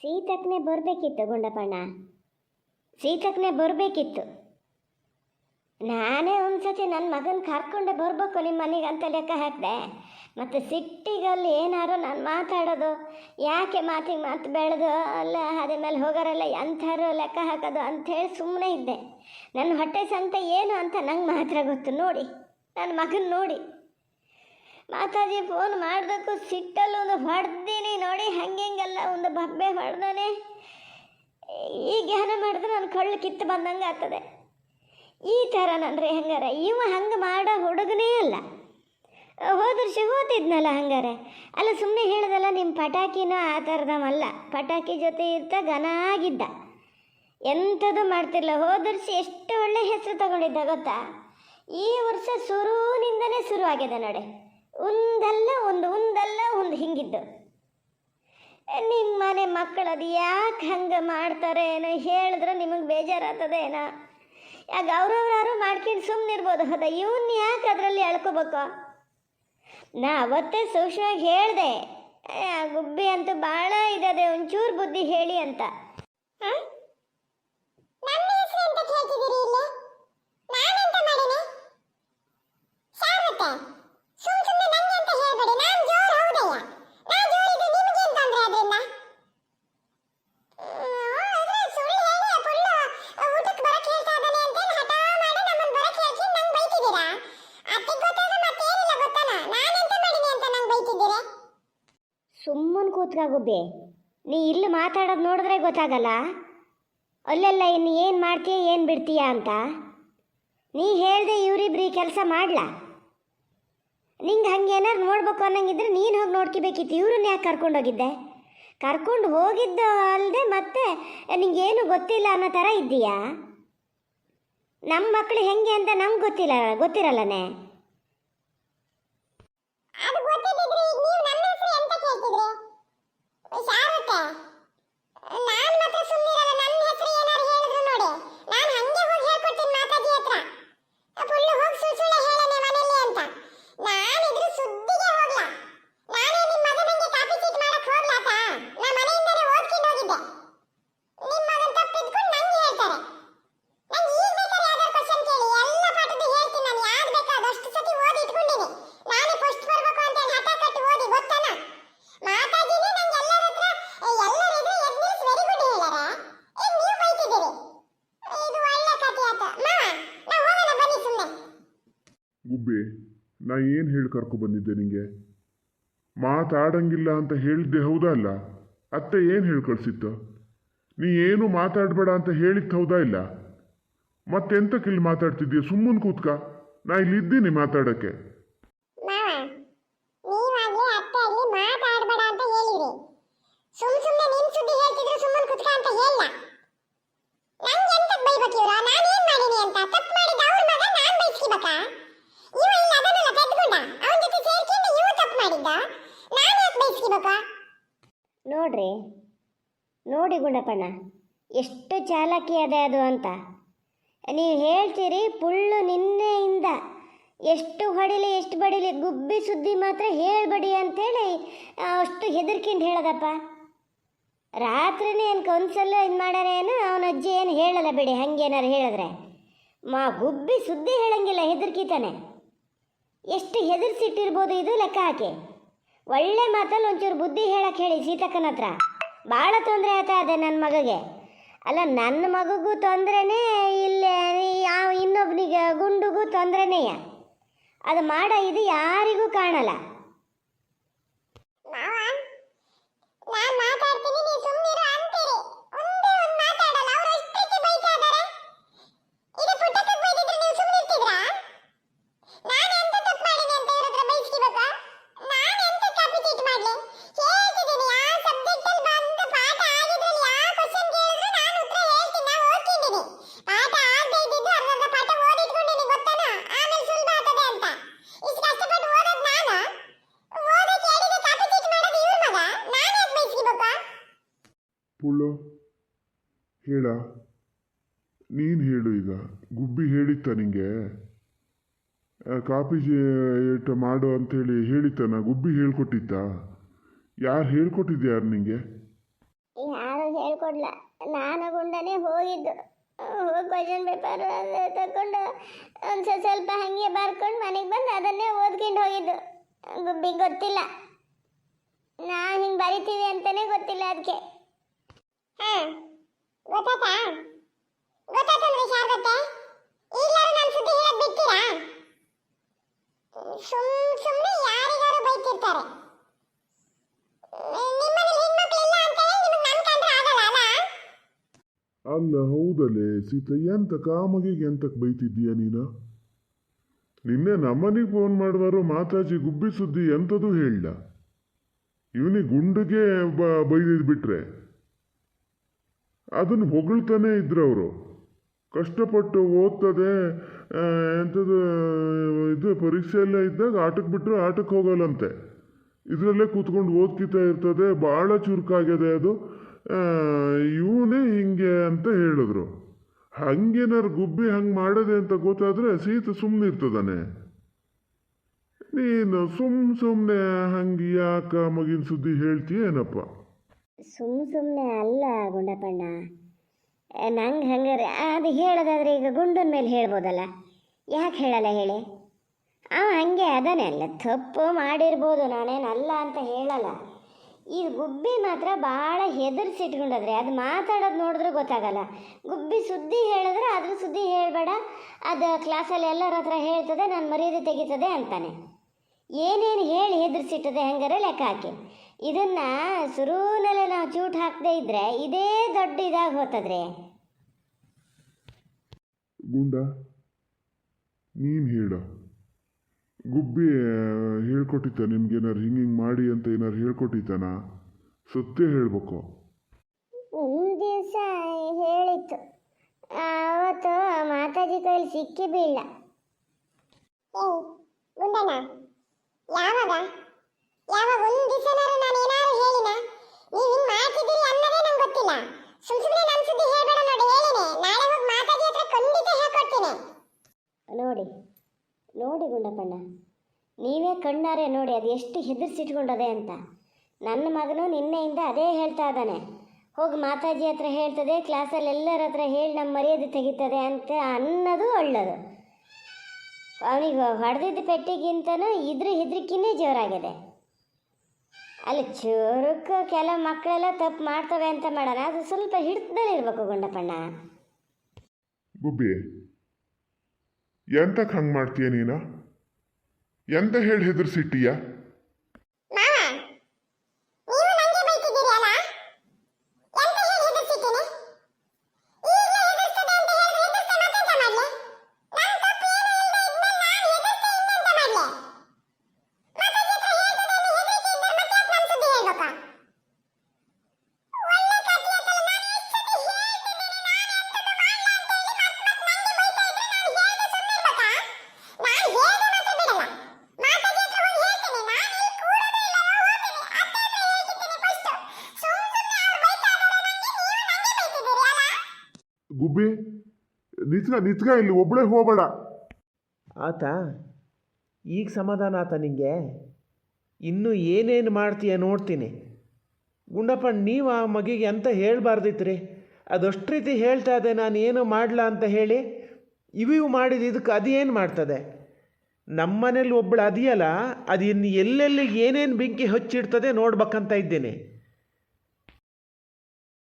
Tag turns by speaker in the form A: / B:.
A: ಸೀತಕ್ಕನೆ ಬರಬೇಕಿತ್ತು ಗುಂಡಪ್ಪಣ್ಣ, ಸೀತಕ್ಕನೆ ಬರಬೇಕಿತ್ತು. ನಾನೇ ಒಂದ್ಸತಿ ನನ್ನ ಮಗನ ಕರ್ಕೊಂಡೆ ಬರಬೇಕು ನಿಮ್ಮ ಮನೆಗೆ ಅಂತ ಲೆಕ್ಕ ಹಾಕಿದೆ. ಮತ್ತು ಸಿಟ್ಟಿಗಲ್ಲಿ ಏನಾರು ನಾನು ಮಾತಾಡೋದು, ಯಾಕೆ ಮಾತಿಗೆ ಮಾತು ಬೆಳೆದು ಅಲ್ಲ ಅದೇ ಮೇಲೆ ಹೋಗೋರಲ್ಲ ಎಂಥಾರು ಲೆಕ್ಕ ಹಾಕೋದು ಅಂಥೇಳಿ ಸುಮ್ಮನೆ ಇದ್ದೆ. ನನ್ನ ಹೊಟ್ಟೆ ಸಂತ ಏನು ಅಂತ ನಂಗೆ ಮಾತ್ರ ಗೊತ್ತು. ನೋಡಿ ನನ್ನ ಮಗನ ನೋಡಿ ಮಾತಾಜಿ ಫೋನ್ ಮಾಡಬೇಕು ಸಿಟ್ಟಲ್ಲಿ ಒಂದು ಹೊಡೆದೀನಿ ನೋಡಿ, ಹಂಗೆಲ್ಲ ಒಂದು ಬಬ್ಬೆ ಹೊಡೆದಾನೆ. ಈ ಜ್ಞಾನ ಮಾಡಿದ್ರೆ ನನ್ನ ಕಳ್ಳು ಕಿತ್ತು ಬಂದಂಗೆ ಆಗ್ತದೆ. ಈ ಥರ ನನ್ರಿ ಹಂಗಾರೆ ಇವ ಹಂಗೆ ಮಾಡೋ ಹುಡುಗನೇ ಅಲ್ಲ. ಹೋದ ವರ್ಷ ಹೋತಿದ್ನಲ್ಲ ಹಂಗಾರೆ. ಅಲ್ಲ ಸುಮ್ಮನೆ ಹೇಳ್ದಲ್ಲ ನಿಮ್ಮ ಪಟಾಕಿನೂ ಆ ಥರದವಲ್ಲ, ಪಟಾಕಿ ಜೊತೆ ಇರ್ತಾ ಘನಾಗಿದ್ದ, ಎಂಥದ್ದು ಮಾಡ್ತಿರಲಿಲ್ಲ. ಹೋದ ವರ್ಷ ಎಷ್ಟು ಒಳ್ಳೆ ಹೆಸರು ತಗೊಂಡಿದ್ದ ಗೊತ್ತಾ. ಈ ವರ್ಷ ಶುರುವಿನಿಂದನೇ ಶುರು ಆಗಿದೆ ನೋಡಿ, ಒಂದಲ್ಲ ಒಂದು ಹಿಂಗಿದ್ದು. ನಿಮ್ಮ ಮನೆ ಮಕ್ಕಳು ಅದು ಯಾಕೆ ಹಂಗೆ ಮಾಡ್ತಾರೆ ಏನೋ ಹೇಳಿದ್ರೆ ನಿಮಗೆ ಬೇಜಾರಾಗ್ತದೆ ಏನೋ. ಯಾಕೆ ಅವ್ರವ್ರು ಮಾಡ್ಕೊಂಡು ಸುಮ್ಮನಿರ್ಬೋದು, ಹೌದಾ? ಇವನ್ನ ಯಾಕೆ ಅದರಲ್ಲಿ ಎಳ್ಕೋಬೇಕು? ನಾ ಅವತ್ತೇ ಸೂಕ್ಷ್ಮವಾಗಿ ಹೇಳಿದೆ, ಗುಬ್ಬಿ ಅಂತೂ ಭಾಳ ಇದಾದೆ, ಒಂಚೂರು ಬುದ್ಧಿ ಹೇಳಿ ಅಂತ. ಸುಮ್ಮನೆ ಕೂತ್ಕಾಗುಬ್ಬಿ, ನೀ ಇಲ್ಲಿ ಮಾತಾಡೋದು ನೋಡಿದ್ರೆ ಗೊತ್ತಾಗಲ್ಲ ಅಲ್ಲೆಲ್ಲ ಇನ್ನು ಏನು ಮಾಡ್ತೀಯ ಏನು ಬಿಡ್ತೀಯ ಅಂತ. ನೀ ಹೇಳ್ದೆ ಇವರಿಬ್ರು ಕೆಲಸ ಮಾಡ್ಲಾ? ನಿಂಗೆ ಹಂಗೇನಾರು ನೋಡ್ಬೇಕು ಅನ್ನಂಗಿದ್ರೆ ನೀನು ಹೋಗಿ ನೋಡ್ಕೋಬೇಕಿತ್ತು. ಇವ್ರನ್ನ ಯಾಕೆ ಕರ್ಕೊಂಡೋಗಿದ್ದೆ? ಕರ್ಕೊಂಡು ಹೋಗಿದ್ದು ಅಲ್ಲದೆ ಮತ್ತೆ ನಿಂಗೇನು ಗೊತ್ತಿಲ್ಲ ಅನ್ನೋ ಥರ ಇದ್ದೀಯಾ? ನಮ್ಮ ಮಕ್ಕಳು ಹೆಂಗೆ ಅಂತ ನಮ್ಗೆ ಗೊತ್ತಿರಲ್ಲನೇ.
B: ಗುಬ್ಬಿ, ನಾ ಏನು ಹೇಳಿ ಕರ್ಕೊಬಂದಿದ್ದೆ ನಿಂಗೆ? ಮಾತಾಡಂಗಿಲ್ಲ ಅಂತ ಹೇಳಿದ್ದೆ ಹೌದಾ ಅಲ್ಲ? ಅತ್ತೆ ಏನು ಹೇಳಿ ಕಳಿಸಿತ್ತು? ನೀ ಏನು ಮಾತಾಡಬೇಡ ಅಂತ ಹೇಳಿತ್ತು ಹೌದಾ ಇಲ್ಲ? ಮತ್ತೆಂತಕ್ಕೆ ಇಲ್ಲಿ ಮಾತಾಡ್ತಿದ್ದೀಯ? ಸುಮ್ಮನೆ ಕೂತ್ಕ, ನಾ ಇಲ್ಲಿದ್ದೀನಿ ಮಾತಾಡೋಕ್ಕೆ.
A: ನೋಡಿ ಗುಂಡಪ್ಪಣ್ಣ, ಎಷ್ಟು ಚಾಲಾಕಿ ಅದೇ ಅದು ಅಂತ. ನೀವು ಹೇಳ್ತೀರಿ ಪುಳ್ಳು ನಿನ್ನೆಯಿಂದ ಎಷ್ಟು ಹೊಡಿಲಿ ಎಷ್ಟು ಬಡಿಲಿ, ಗುಬ್ಬಿ ಸುದ್ದಿ ಮಾತ್ರ ಹೇಳ್ಬೇಡಿ ಅಂಥೇಳಿ ಅಷ್ಟು ಹೆದರ್ಕೊಂಡು ಹೇಳೋದಪ್ಪ. ರಾತ್ರಿನೇ ಏನಕ್ಕೆ ಒಂದ್ಸಲ ಇದು ಮಾಡ್ಯಾರ ಏನು, ಅವನ ಅಜ್ಜಿ ಏನು ಹೇಳಲ್ಲ ಬಿಡಿ. ಹಂಗೇನಾರು ಹೇಳಿದ್ರೆ ಗುಬ್ಬಿ ಸುದ್ದಿ ಹೇಳಂಗಿಲ್ಲ, ಹೆದರ್ಕಿತಾನೆ. ಎಷ್ಟು ಹೆದರ್ಸಿಟ್ಟಿರ್ಬೋದು ಇದು ಲೆಕ್ಕ ಹಾಕಿ. ಒಳ್ಳೆ ಮಾತಲ್ಲಿ ಒಂಚೂರು ಬುದ್ಧಿ ಹೇಳಕ್ಕೆ ಹೇಳಿ ಸೀತಕ್ಕನ ಹತ್ರ. ಭಾಳ ತೊಂದರೆ ಆಯ್ತಾ ಅದೇ ನನ್ನ ಮಗಗೆ. ಅಲ್ಲ ನನ್ನ ಮಗಗೂ ತೊಂದರೆನೇ, ಇಲ್ಲಿ ಯಾವ ಇನ್ನೊಬ್ಬನಿಗೆ ಗುಂಡುಗೂ ತೊಂದರೆನೇಯ. ಅದು ಮಾಡೋ ಇದು ಯಾರಿಗೂ ಕಾಣಲ್ಲ.
B: ಪುಳ್ಳು ಹೇಳ, ನೀನು ಹೇಳು ಈಗ. ಗುಬ್ಬಿ ಹೇಳಿತ್ತ ನಿಂಗೆ ಕಾಪಿ ಏಟ ಮಾಡು ಅಂಥೇಳಿ ಹೇಳಿತ್ತಾನ? ಗುಬ್ಬಿ ಹೇಳ್ಕೊಟ್ಟಿತ್ತ? ಯಾರು ಹೇಳ್ಕೊಟ್ಟಿದ್ದೆ? ಯಾರು ನಿಂಗೆ?
A: ಯಾರು ಹೇಳ್ಕೊಡ್ಲ, ನಾನು ಗುಂಡನೇ ಹೋಗಿದ್ದು. ಹೋಗಿ ಕ್ವಶನ್ ಪೇಪರ್ ತಗೊಂಡು ಒಂದು ಸ್ವಲ್ಪ ಹಾಗೆ ಬರ್ಕೊಂಡು ಮನೆಗೆ ಬಂದು ಅದನ್ನೇ ಓದ್ಕೊಂಡು ಹೋಗಿದ್ದು. ಗುಬ್ಬಿಗೆ ಗೊತ್ತಿಲ್ಲ, ನಾವು ಹಿಂಗೆ ಬರಿತೀವಿ ಅಂತಲೇ ಗೊತ್ತಿಲ್ಲ ಅದಕ್ಕೆ. ಹಾಂ ಗೊತ್ತಾಯ್ತಾ? ಗೊತ್ತಾಯ್ತು ಅಂದ್ರೆ ಶಾರದತ್ತೆ, ಈಗಲಾರು ನಾನು ಸುದ್ದಿ ಹೇಳೋದು ಬಿಡ್ತೀರಾ? ಸುಮ್ಮನೆ ಯಾರಿಗಾರು ಬೈತಿರ್ತಾರೆ. ನಿಮ್ಮಲ್ಲಿ ಹೆಣ್ಮಕ್ಳು ಇಲ್ಲ ಅಂತ ಹೇಳಿ ನಿಮಗೆ ನನ್ನ ಕಂಡ್ರೆ ಆಗಲ್ಲ ಅಲ್ಲ?
B: ಅಲ್ಲ ಹೌದಲ್ಲೇ ಸೀತಾ, ಎಂತ ಕಾಮಗಿಗೆ ಎಂತಕ್ಕೆ ಬೈತಿದ್ದೀಯ ನೀನ? ನಿನ್ನೆ ನಮ್ಮನಿಗೆ ಫೋನ್ ಮಾಡುವರು ಮಾತಾಜಿ ಗುಬ್ಬಿ ಸುದ್ದಿ ಎಂಥದ್ದು ಹೇಳ್ದ. ಇವನಿಗೆ ಗುಂಡಿಗೆ ಬೈದಿದ್ದು ಬಿಟ್ರೆ ಅದನ್ನು ಹೊಗಳ್ತಾನೆ ಇದ್ರವರು. ಕಷ್ಟಪಟ್ಟು ಓದ್ತದೆ, ಎಂಥದ್ದು ಇದು ಪರೀಕ್ಷೆ ಎಲ್ಲ ಇದ್ದಾಗ ಆಟಕ್ಕೆ ಬಿಟ್ಟರೆ ಆಟಕ್ಕೆ ಹೋಗಲ್ಲಂತೆ, ಇದರಲ್ಲೇ ಕೂತ್ಕೊಂಡು ಓದ್ಕಿತಾ ಇರ್ತದೆ, ಭಾಳ ಚುರುಕಾಗಿದೆ ಅದು, ಇವನೇ ಹಿಂಗೆ ಅಂತ ಹೇಳಿದ್ರು. ಹಂಗೇನಾರು ಗುಬ್ಬಿ ಹಂಗೆ ಮಾಡದೆ ಅಂತ ಗೊತ್ತಾದರೆ ಸೀತೆ ಸುಮ್ಮನೆ ಇರ್ತದಾನೆ. ನೀನು ಸುಮ್ಮನೆ ಹಂಗೆ ಯಾಕ ಮಗಿನ ಸುದ್ದಿ ಹೇಳ್ತೀಯೇನಪ್ಪ?
A: ಸುಮ್ಮನೆ ಅಲ್ಲ ಗುಂಡಪ್ಪಣ್ಣ, ನಂಗೆ ಹಂಗಾರೆ ಅದು ಹೇಳೋದಾದ್ರೆ ಈಗ ಗುಂಡನ ಮೇಲೆ ಹೇಳ್ಬೋದಲ್ಲ, ಯಾಕೆ ಹೇಳಲ್ಲ ಹೇಳಿ? ಅವ ಹಂಗೆ ಅದಾನೆ ಅಲ್ಲ, ತಪ್ಪು ಮಾಡಿರ್ಬೋದು, ನಾನೇನಲ್ಲ ಅಂತ ಹೇಳಲ್ಲ. ಈ ಗುಬ್ಬಿ ಮಾತ್ರ ಭಾಳ ಹೆದರ್ಸಿಟ್ಕೊಂಡಾದ್ರೆ ಅದು ಮಾತಾಡೋದು ನೋಡಿದ್ರೆ ಗೊತ್ತಾಗಲ್ಲ. ಗುಬ್ಬಿ ಸುದ್ದಿ ಹೇಳಿದ್ರೆ ಅದ್ರ ಸುದ್ದಿ ಹೇಳಬೇಡ, ಅದು ಕ್ಲಾಸಲ್ಲಿ ಎಲ್ಲರ ಹತ್ರ ಹೇಳ್ತದೆ, ನಾನು ಮರ್ಯಾದೆ ತೆಗಿತದೆ ಅಂತಾನೆ. ಏನೇನು ಹೇಳಿ ಹೆದರ್ಸಿಟ್ಟದೆ ಹಂಗಾರೆ ಲೆಕ್ಕ ಹಾಕಿ. ಇದನ್ನು ಶುರುವಿನಲ್ಲೇ ನಾವು ಚೂಟ್ ಹಾಕದೇ ಇದ್ದರೆ ಇದೇ ದೊಡ್ಡ ಇದಾಗಿ ಹೋಗ್ತದ್ರಿ.
B: ಗುಂಡ ನೀನು ಹೇಳ, ಗುಬ್ಬಿ ಹೇಳ್ಕೊಟ್ಟಿತ್ತ ನಿಮ್ಗೇನಾರು ಹಿಂಗೆ ಮಾಡಿ ಅಂತ ಏನಾರು ಹೇಳ್ಕೊಟ್ಟಿತ್ತಾನ? ಸತ್ಯ ಹೇಳ್ಬೇಕು.
A: ಒಂದು ದಿವಸ ಹೇಳಿತ್ತು, ಆವತ್ತು ಮಾತಾಜಿ ಕೈಲಿ ಸಿಕ್ಕಿ ಬೀಳ. ಗುಂಡಣ್ಣ ಯಾವಾಗ ಯಾವಾಗ ಒಂದು ದಿವಸನಾರು ನಾನು ಏನಾದ್ರು ಹೇಳಿನ? ನೀವು ಹಿಂಗೆ ಮಾಡ್ತಿದ್ದೀರಿ ಅನ್ನೋದೇ ನಂಗೆ ಗೊತ್ತಿಲ್ಲ. ಸುಮ್ಮನೆ ನಮ್ಮ ಸುದ್ದಿ ಹೇಳ್ಬೇಡ ನೋಡಿ, ಹೇಳಿನಿ ನಾಳೆ ಹೋಗಿ ಮಾತಾಜಿ ಹತ್ರ ಖಂಡಿತ ಹೇಳ್ಕೊಡ್ತೀನಿ. ನೋಡಿ ನೋಡಿ ಗುಂಡಪ್ಪಣ್ಣ, ನೀವೇ ಕಣ್ಣಾರೆ ನೋಡಿ ಅದು ಎಷ್ಟು ಹೆದರ್ಸಿಟ್ಕೊಂಡದೆ ಅಂತ. ನನ್ನ ಮಗನು ನಿನ್ನೆಯಿಂದ ಅದೇ ಹೇಳ್ತಾ ಇದ್ದಾನೆ, ಹೋಗಿ ಮಾತಾಜಿ ಹತ್ರ ಹೇಳ್ತದೆ, ಕ್ಲಾಸಲ್ಲಿ ಎಲ್ಲರ ಹತ್ರ ಹೇಳಿ ನಮ್ಮ ಮರ್ಯಾದೆ ತೆಗಿತದೆ ಅಂತ ಅನ್ನೋದು ಒಳ್ಳೇದು. ಅವನಿಗೆ ಹೊಡೆದಿದ್ದ ಪೆಟ್ಟಿಗಿಂತನೂ ಇದ್ರ ಹೆದರಿಕೆನೇ ಜೋರಾಗಿದೆ. ಅಲ್ಲಿ ಚೂರಕ್ಕೆ ಕೆಲವು ಮಕ್ಕಳೆಲ್ಲ ತಪ್ಪು ಮಾಡ್ತವೆ ಅಂತ ಮಾಡೋಣ, ಅದು ಸ್ವಲ್ಪ ಹಿಡಿತದಲ್ಲಿ ಇರಬೇಕು ಗುಂಡಪ್ಪಣ್ಣ.
B: ಗುಬ್ಬಿ ಎಂತಕ್ಕೆ ಹಂಗೆ ಮಾಡ್ತೀಯ ನೀನು? ಎಂತ ಹೇಳಿ ಹೆದರ್ಸಿಟ್ಟೀಯ? ಗುಬ್ಬಿ ನಿತ್ಗ ಇಲ್ಲಿ ಒಬ್ಬಳೇ ಹೋಗಬೇಡ.
C: ಆತ ಈಗ ಸಮಾಧಾನ ಆತ ನಿಂಗೆ? ಇನ್ನೂ ಏನೇನು ಮಾಡ್ತೀಯ ನೋಡ್ತೀನಿ. ಗುಂಡಪ್ಪ ನೀವು ಆ ಮಗಿಗೆ ಅಂತ ಹೇಳಬಾರ್ದಿತ್ರಿ. ಅದಷ್ಟು ರೀತಿ ಹೇಳ್ತಾ ಇದೆ ನಾನು ಏನೋ ಮಾಡಲ ಅಂತ ಹೇಳಿ. ಇವು ಮಾಡಿದ ಇದಕ್ಕೆ ಅದು ಏನು ಮಾಡ್ತದೆ? ನಮ್ಮನೇಲಿ ಒಬ್ಬಳು ಅದೆಯಲ್ಲ, ಅದು ಇನ್ನು ಎಲ್ಲೆಲ್ಲಿ ಏನೇನು ಬೆಂಕಿ ಹಚ್ಚಿಡ್ತದೆ ನೋಡ್ಬೇಕಂತ ಇದ್ದೇನೆ.